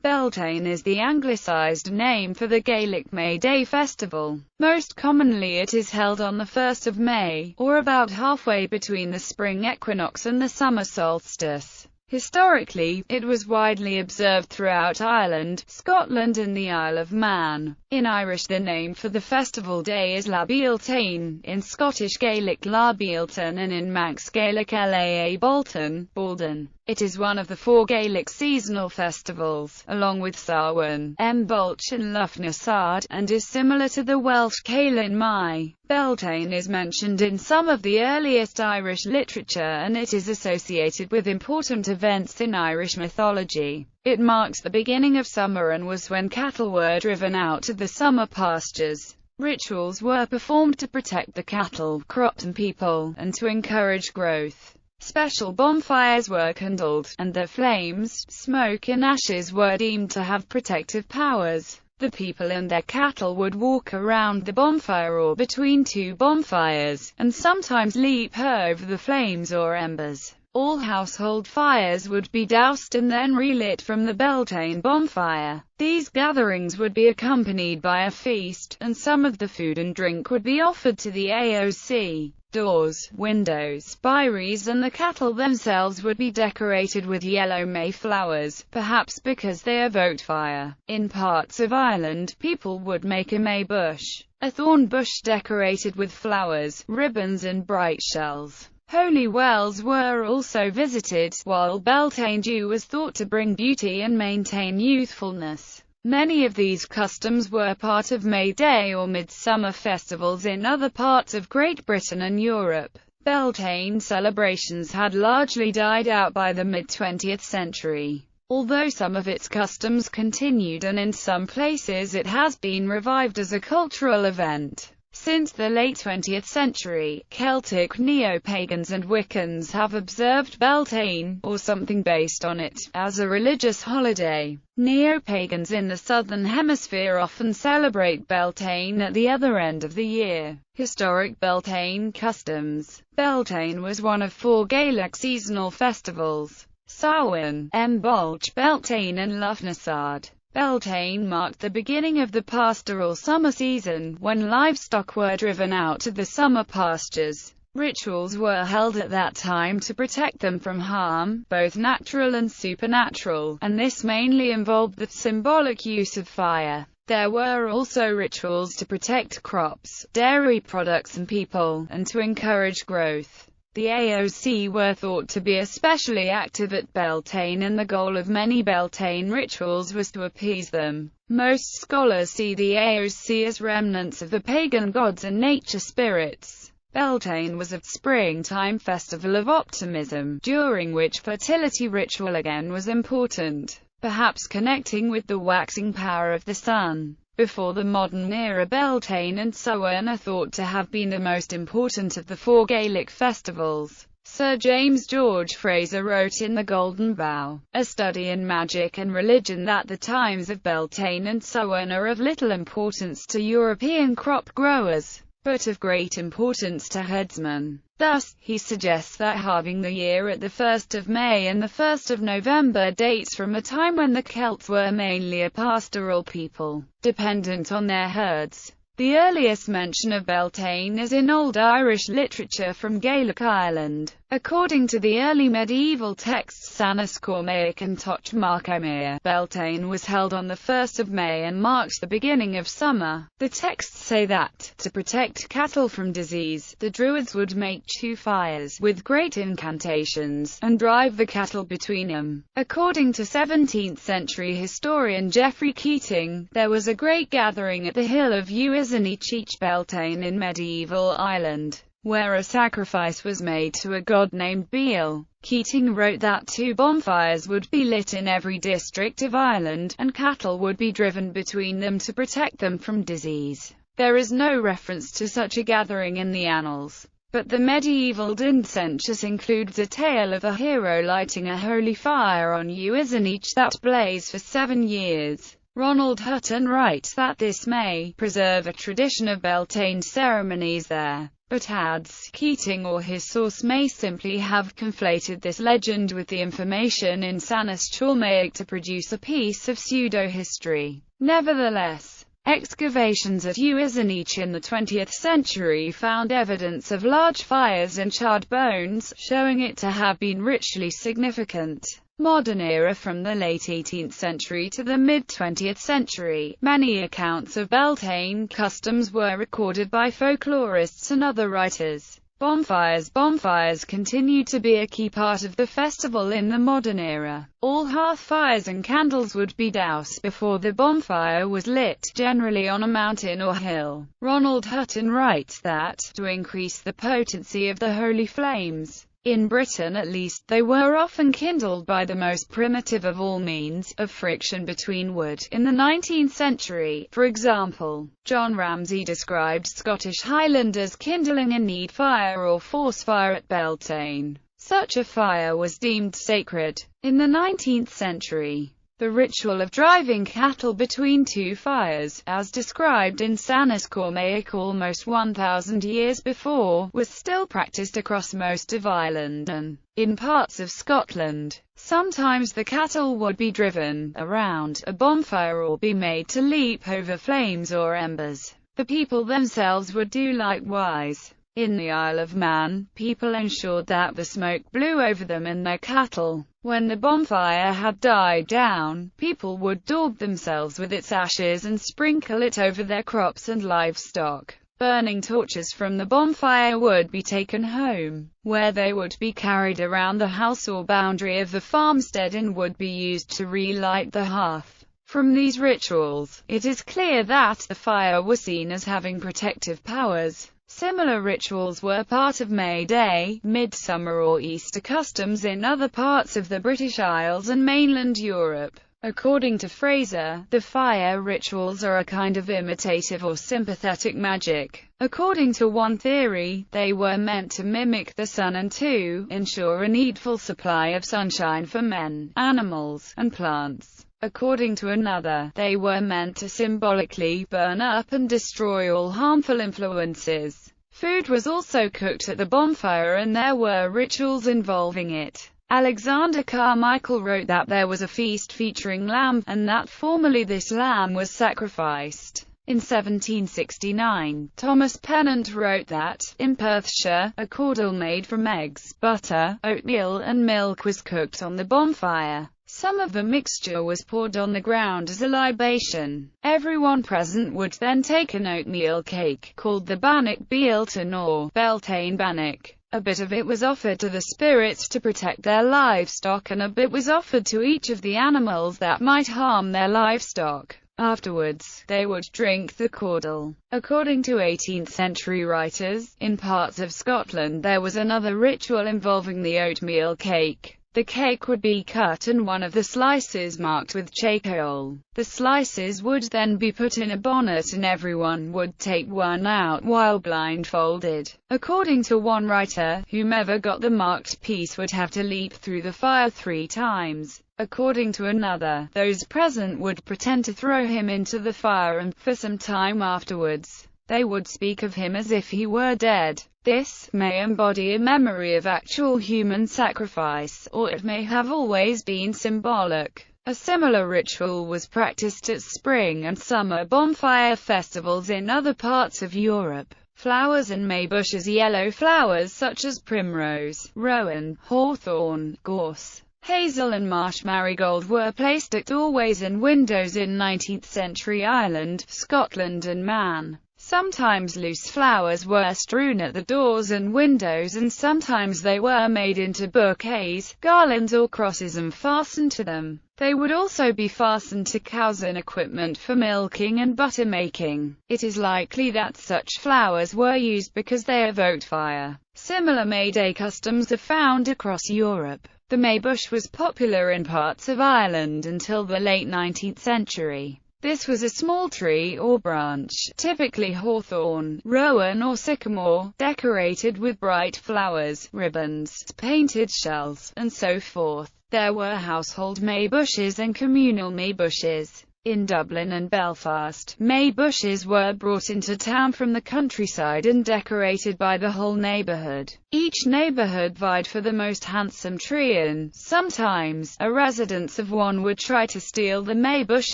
Beltane is the anglicised name for the Gaelic May Day festival. Most commonly it is held on the 1st of May, or about halfway between the spring equinox and the summer solstice. Historically, it was widely observed throughout Ireland, Scotland and the Isle of Man. In Irish the name for the festival day is La Beltane, in Scottish Gaelic La Beltane and in Manx Gaelic Laa Bolton. It is one of the 4 Gaelic seasonal festivals, along with Samhain, Bolch and Lughnasadh, and is similar to the Welsh Calan Mai. Beltane is mentioned in some of the earliest Irish literature and it is associated with important events in Irish mythology. It marks the beginning of summer and was when cattle were driven out to the summer pastures. Rituals were performed to protect the cattle, crops and people, and to encourage growth. Special bonfires were kindled, and their flames, smoke and ashes were deemed to have protective powers. The people and their cattle would walk around the bonfire or between 2 bonfires, and sometimes leap over the flames or embers. All household fires would be doused and then relit from the Beltane bonfire. These gatherings would be accompanied by a feast, and some of the food and drink would be offered to the AOC. Doors, windows, spiries and the cattle themselves would be decorated with yellow May flowers, perhaps because they evoked fire. In parts of Ireland, people would make a May bush, a thorn bush decorated with flowers, ribbons and bright shells. Holy wells were also visited, while Beltane dew was thought to bring beauty and maintain youthfulness. Many of these customs were part of May Day or midsummer festivals in other parts of Great Britain and Europe. Beltane celebrations had largely died out by the mid-20th century, although some of its customs continued and in some places it has been revived as a cultural event. Since the late 20th century, Celtic neo-pagans and Wiccans have observed Beltane, or something based on it, as a religious holiday. Neo-pagans in the Southern Hemisphere often celebrate Beltane at the other end of the year. Historic Beltane customs. Beltane was one of 4 Gaelic seasonal festivals: Samhain, Bolch, Beltane and Lughnasadh. Beltane marked the beginning of the pastoral summer season, when livestock were driven out to the summer pastures. Rituals were held at that time to protect them from harm, both natural and supernatural, and this mainly involved the symbolic use of fire. There were also rituals to protect crops, dairy products and people, and to encourage growth. The AOC were thought to be especially active at Beltane and the goal of many Beltane rituals was to appease them. Most scholars see the AOC as remnants of the pagan gods and nature spirits. Beltane was a springtime festival of optimism, during which fertility ritual again was important, perhaps connecting with the waxing power of the sun. Before the modern era, Beltane and Samhain are thought to have been the most important of the 4 Gaelic festivals. Sir James George Fraser wrote in The Golden Bough, a study in magic and religion, that the times of Beltane and Samhain are of little importance to European crop growers, but of great importance to herdsmen. Thus, he suggests that halving the year at the 1st of May and the 1st of November dates from a time when the Celts were mainly a pastoral people, dependent on their herds. The earliest mention of Beltane is in Old Irish literature from Gaelic Ireland. According to the early medieval texts Sanas Cormaic and Toch Marcamea, Beltane was held on the 1st of May and marked the beginning of summer. The texts say that, to protect cattle from disease, the Druids would make 2 fires, with great incantations, and drive the cattle between them. According to 17th century historian Geoffrey Keating, there was a great gathering at the hill of Uisinich Beltane in medieval Ireland, where a sacrifice was made to a god named Beal. Keating wrote that 2 bonfires would be lit in every district of Ireland, and cattle would be driven between them to protect them from disease. There is no reference to such a gathering in the annals, but the medieval Dincensus includes a tale of a hero lighting a holy fire on Uisinich that blazed for 7 years. Ronald Hutton writes that this may preserve a tradition of Beltane ceremonies there, but adds, Keating or his source may simply have conflated this legend with the information in Sanus Chalmaic to produce a piece of pseudo-history. Nevertheless, excavations at Uizenich in the 20th century found evidence of large fires and charred bones, showing it to have been ritually significant. Modern era. From the late 18th century to the mid-20th century, many accounts of Beltane customs were recorded by folklorists and other writers. Bonfires continued to be a key part of the festival in the modern era. All hearth fires and candles would be doused before the bonfire was lit, generally on a mountain or hill. Ronald Hutton writes that, to increase the potency of the holy flames, in Britain at least, they were often kindled by the most primitive of all means of friction between wood. In the 19th century, for example, John Ramsay described Scottish Highlanders kindling a need fire or force fire at Beltane. Such a fire was deemed sacred. In the 19th century, the ritual of driving cattle between two fires, as described in Sanus Chalmaic almost 1,000 years before, was still practiced across most of Ireland and in parts of Scotland. Sometimes the cattle would be driven around a bonfire or be made to leap over flames or embers. The people themselves would do likewise. In the Isle of Man, people ensured that the smoke blew over them and their cattle. When the bonfire had died down, people would daub themselves with its ashes and sprinkle it over their crops and livestock. Burning torches from the bonfire would be taken home, where they would be carried around the house or boundary of the farmstead and would be used to relight the hearth. From these rituals, it is clear that the fire was seen as having protective powers. Similar rituals were part of May Day, Midsummer or Easter customs in other parts of the British Isles and mainland Europe. According to Fraser, the fire rituals are a kind of imitative or sympathetic magic. According to one theory, they were meant to mimic the sun and to ensure a needful supply of sunshine for men, animals, and plants. According to another, they were meant to symbolically burn up and destroy all harmful influences. Food was also cooked at the bonfire and there were rituals involving it. Alexander Carmichael wrote that there was a feast featuring lamb, and that formerly this lamb was sacrificed. In 1769, Thomas Pennant wrote that, in Perthshire, a caudle made from eggs, butter, oatmeal and milk was cooked on the bonfire. Some of the mixture was poured on the ground as a libation. Everyone present would then take an oatmeal cake, called the bannock Beltane or Beltane bannock. A bit of it was offered to the spirits to protect their livestock and a bit was offered to each of the animals that might harm their livestock. Afterwards, they would drink the caudle. According to 18th century writers, in parts of Scotland there was another ritual involving the oatmeal cake. The cake would be cut and one of the slices marked with charcoal. The slices would then be put in a bonnet and everyone would take one out while blindfolded. According to one writer, whomever got the marked piece would have to leap through the fire 3 times. According to another, those present would pretend to throw him into the fire and, for some time afterwards, they would speak of him as if he were dead. This may embody a memory of actual human sacrifice, or it may have always been symbolic. A similar ritual was practiced at spring and summer bonfire festivals in other parts of Europe. Flowers and May bushes. Yellow flowers such as primrose, rowan, hawthorn, gorse, hazel and marsh marigold were placed at doorways and windows in 19th century Ireland, Scotland and Man. Sometimes loose flowers were strewn at the doors and windows and sometimes they were made into bouquets, garlands or crosses and fastened to them. They would also be fastened to cows and equipment for milking and butter making. It is likely that such flowers were used because they evoked fire. Similar May Day customs are found across Europe. The Maybush was popular in parts of Ireland until the late 19th century. This was a small tree or branch, typically hawthorn, rowan or sycamore, decorated with bright flowers, ribbons, painted shells, and so forth. There were household May bushes and communal May bushes. In Dublin and Belfast, May bushes were brought into town from the countryside and decorated by the whole neighbourhood. Each neighbourhood vied for the most handsome tree and, sometimes, a residents of one would try to steal the May bush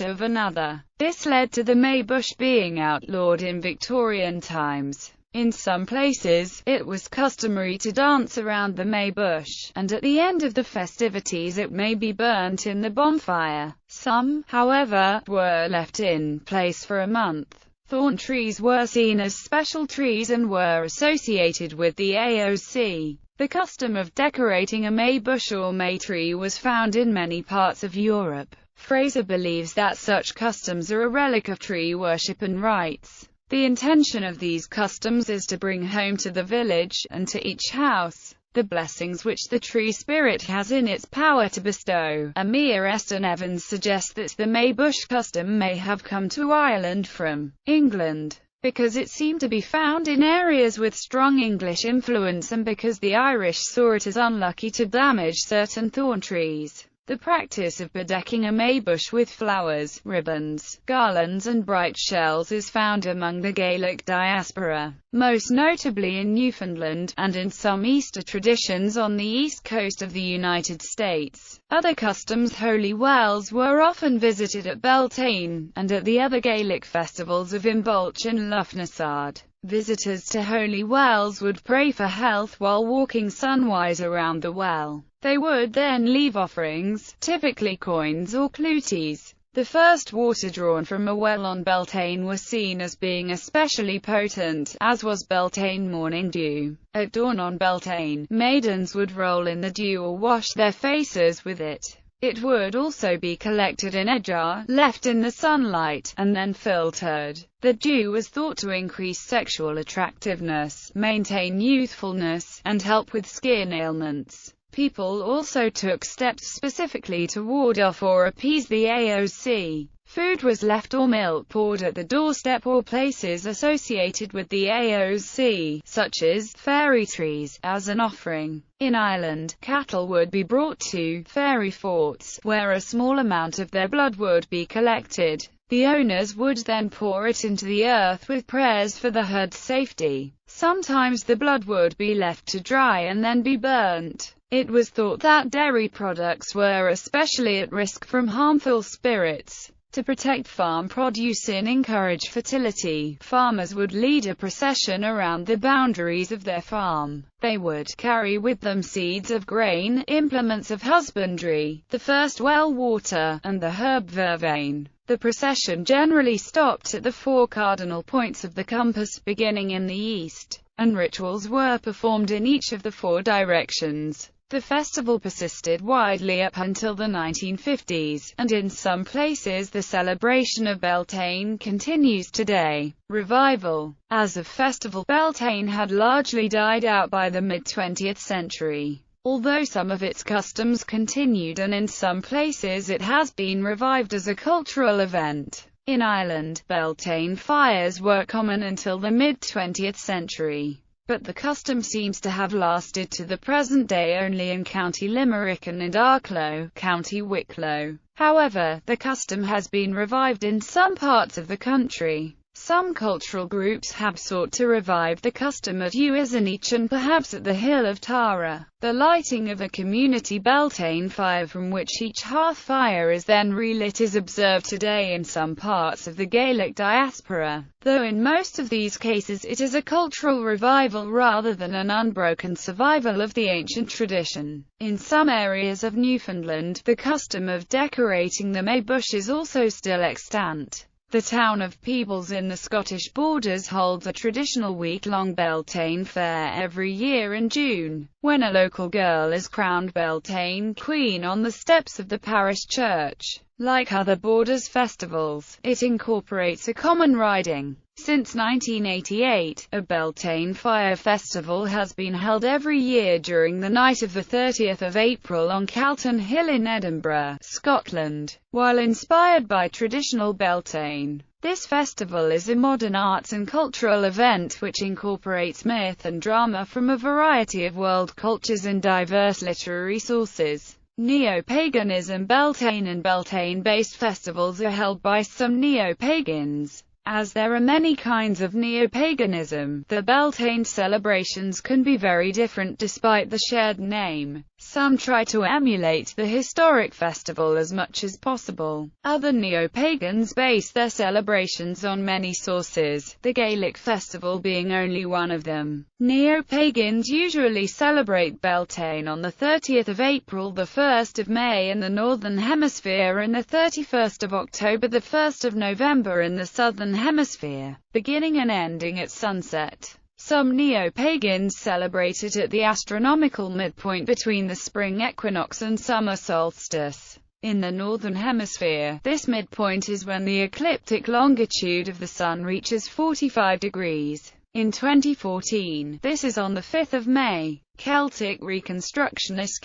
of another. This led to the May bush being outlawed in Victorian times. In some places, it was customary to dance around the May bush, and at the end of the festivities it may be burnt in the bonfire. Some, however, were left in place for a month. Thorn trees were seen as special trees and were associated with the AOC. The custom of decorating a May bush or May tree was found in many parts of Europe. Fraser believes that such customs are a relic of tree worship and rites. The intention of these customs is to bring home to the village, and to each house, the blessings which the tree spirit has in its power to bestow. Amir Eston Evans suggests that the May bush custom may have come to Ireland from England, because it seemed to be found in areas with strong English influence and because the Irish saw it as unlucky to damage certain thorn trees. The practice of bedecking a May bush with flowers, ribbons, garlands and bright shells is found among the Gaelic diaspora, most notably in Newfoundland, and in some Easter traditions on the east coast of the United States. Other customs. Holy wells were often visited at Beltane, and at the other Gaelic festivals of Imbolc and Lughnasadh. Visitors to holy wells would pray for health while walking sunwise around the well. They would then leave offerings, typically coins or clooties. The first water drawn from a well on Beltane was seen as being especially potent, as was Beltane morning dew. At dawn on Beltane, maidens would roll in the dew or wash their faces with it. It would also be collected in a jar, left in the sunlight, and then filtered. The dew was thought to increase sexual attractiveness, maintain youthfulness, and help with skin ailments. People also took steps specifically to ward off or appease the AOC. Food was left or milk poured at the doorstep or places associated with the AOC, such as fairy trees, as an offering. In Ireland, cattle would be brought to fairy forts, where a small amount of their blood would be collected. The owners would then pour it into the earth with prayers for the herd's safety. Sometimes the blood would be left to dry and then be burnt. It was thought that dairy products were especially at risk from harmful spirits. To protect farm produce and encourage fertility, farmers would lead a procession around the boundaries of their farm. They would carry with them seeds of grain, implements of husbandry, the first well water, and the herb vervain. The procession generally stopped at the 4 cardinal points of the compass, beginning in the east, and rituals were performed in each of the 4 directions. The festival persisted widely up until the 1950s, and in some places the celebration of Beltane continues today. Revival. As a festival, Beltane had largely died out by the mid-20th century. Although some of its customs continued and in some places it has been revived as a cultural event. In Ireland, Beltane fires were common until the mid-20th century. But the custom seems to have lasted to the present day only in County Limerick and in Arklow, County Wicklow. However, the custom has been revived in some parts of the country. Some cultural groups have sought to revive the custom at Uisinich and perhaps at the Hill of Tara. The lighting of a community Beltane fire from which each hearth fire is then relit is observed today in some parts of the Gaelic diaspora, though in most of these cases it is a cultural revival rather than an unbroken survival of the ancient tradition. In some areas of Newfoundland, the custom of decorating the May bush is also still extant. The town of Peebles in the Scottish borders holds a traditional week-long Beltane fair every year in June, when a local girl is crowned Beltane Queen on the steps of the parish church. Like other borders festivals, it incorporates a common riding. Since 1988, a Beltane Fire Festival has been held every year during the night of the 30th of April on Calton Hill in Edinburgh, Scotland. While inspired by traditional Beltane, this festival is a modern arts and cultural event which incorporates myth and drama from a variety of world cultures and diverse literary sources. Neo-paganism. Beltane and Beltane-based festivals are held by some neo-pagans. As there are many kinds of neo-paganism, the Beltane celebrations can be very different despite the shared name. Some try to emulate the historic festival as much as possible. Other neo-pagans base their celebrations on many sources, the Gaelic festival being only one of them. Neo-pagans usually celebrate Beltane on the 30th of April, the 1st of May in the Northern Hemisphere, and the 31st of October, the 1st of November in the Southern Hemisphere, beginning and ending at sunset. Some neo-pagans celebrate it at the astronomical midpoint between the spring equinox and summer solstice. In the Northern Hemisphere, this midpoint is when the ecliptic longitude of the Sun reaches 45 degrees. In 2014, this is on the 5th of May. Celtic Reconstructionists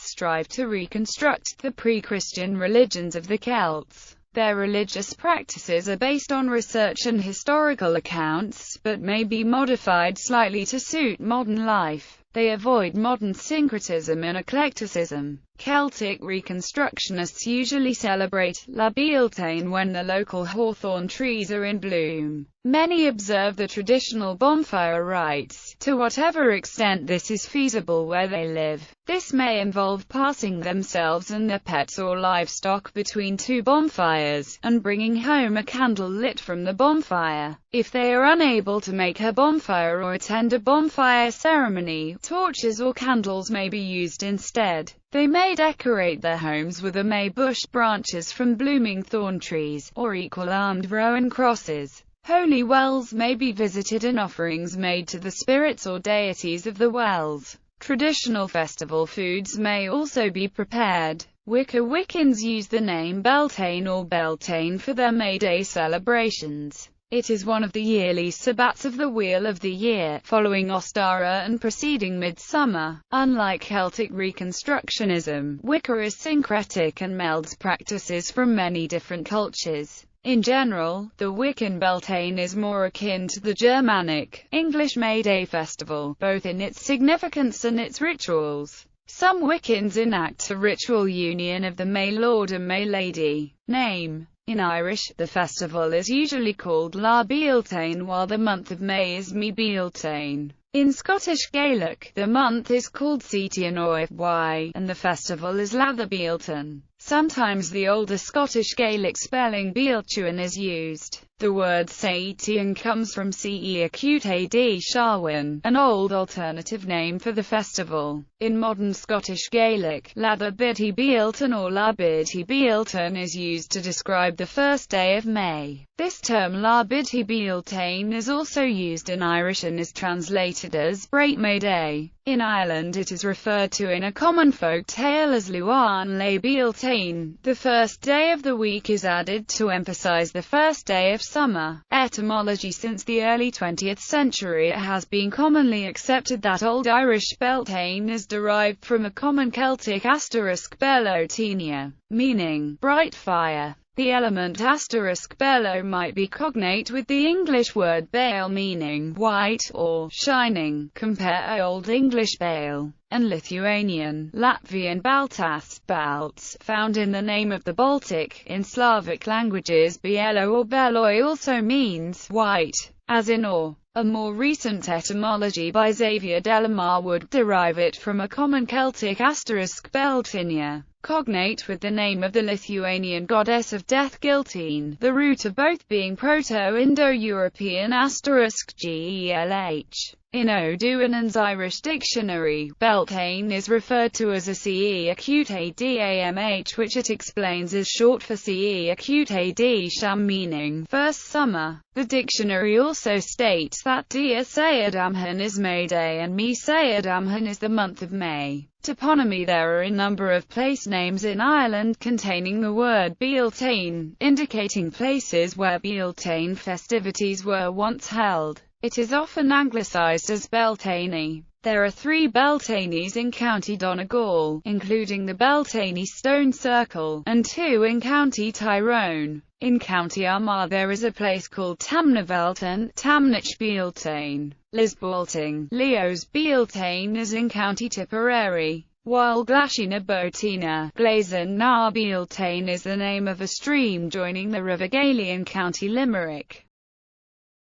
strive to reconstruct the pre-Christian religions of the Celts. Their religious practices are based on research and historical accounts, but may be modified slightly to suit modern life. They avoid modern syncretism and eclecticism. Celtic Reconstructionists usually celebrate La Beltane when the local hawthorn trees are in bloom. Many observe the traditional bonfire rites, to whatever extent this is feasible where they live. This may involve passing themselves and their pets or livestock between two bonfires, and bringing home a candle lit from the bonfire. If they are unable to make a bonfire or attend a bonfire ceremony, torches or candles may be used instead. They may decorate their homes with a May bush, branches from blooming thorn trees, or equal-armed rowan crosses. Holy wells may be visited and offerings made to the spirits or deities of the wells. Traditional festival foods may also be prepared. Wiccans use the name Beltane or Beltane for their May Day celebrations. It is one of the yearly sabbats of the Wheel of the Year, following Ostara and preceding Midsummer. Unlike Celtic Reconstructionism, Wicca is syncretic and melds practices from many different cultures. In general, the Wiccan Beltane is more akin to the Germanic, English May Day festival, both in its significance and its rituals. Some Wiccans enact a ritual union of the May Lord and May Lady. Name. In Irish, the festival is usually called La Beltane, while the month of May is Mi Beltane. In Scottish Gaelic, the month is called Setian Oy, and the festival is Latha Beltane. Sometimes the older Scottish Gaelic spelling Beltane is used. The word Setian comes from Ce acute ad Sharwin, an old alternative name for the festival. In modern Scottish Gaelic, Latha Bidhi Beltane or La Bidhi Beltane is used to describe the first day of May. This term La Bidhi Beltane is also used in Irish and is translated as Great May Day. In Ireland it is referred to in a common folk tale as Luan le Beltane. The first day of the week is added to emphasize the first day of summer. Etymology. Since the early 20th century it has been commonly accepted that Old Irish Beltane is derived from a common Celtic asterisk Belotania, meaning bright fire. The element *bello might be cognate with the English word bale meaning white or shining. Compare Old English bale and Lithuanian, Latvian baltas, balts, found in the name of the Baltic. In Slavic languages, bielo or beloi also means white, as in or. A more recent etymology by Xavier Delamar would derive it from a common Celtic asterisk Beltinia, cognate with the name of the Lithuanian goddess of death Giltine, the root of both being Proto-Indo-European asterisk gelh. In O'Duannan's Irish Dictionary, Beltane is referred to as a Ce acute adamh, which it explains is short for Ce acute ad sham, meaning first summer. The dictionary also states that Dia Sayadamhan is May Day and Mi Sayadamhan is the month of May. Toponymy. There are a number of place names in Ireland containing the word Beltane, indicating places where Beltane festivities were once held. It is often anglicised as Beltane. There are 3 Beltanes in County Donegal, including the Beltane Stone Circle, and 2 in County Tyrone. In County Armagh there is a place called Tamnaveltan, Tamnach Beltane. Lisbalting, Leo's Beltane is in County Tipperary. while Glashina Botina, Glazon na Beltane is the name of a stream joining the River Gailey in County Limerick.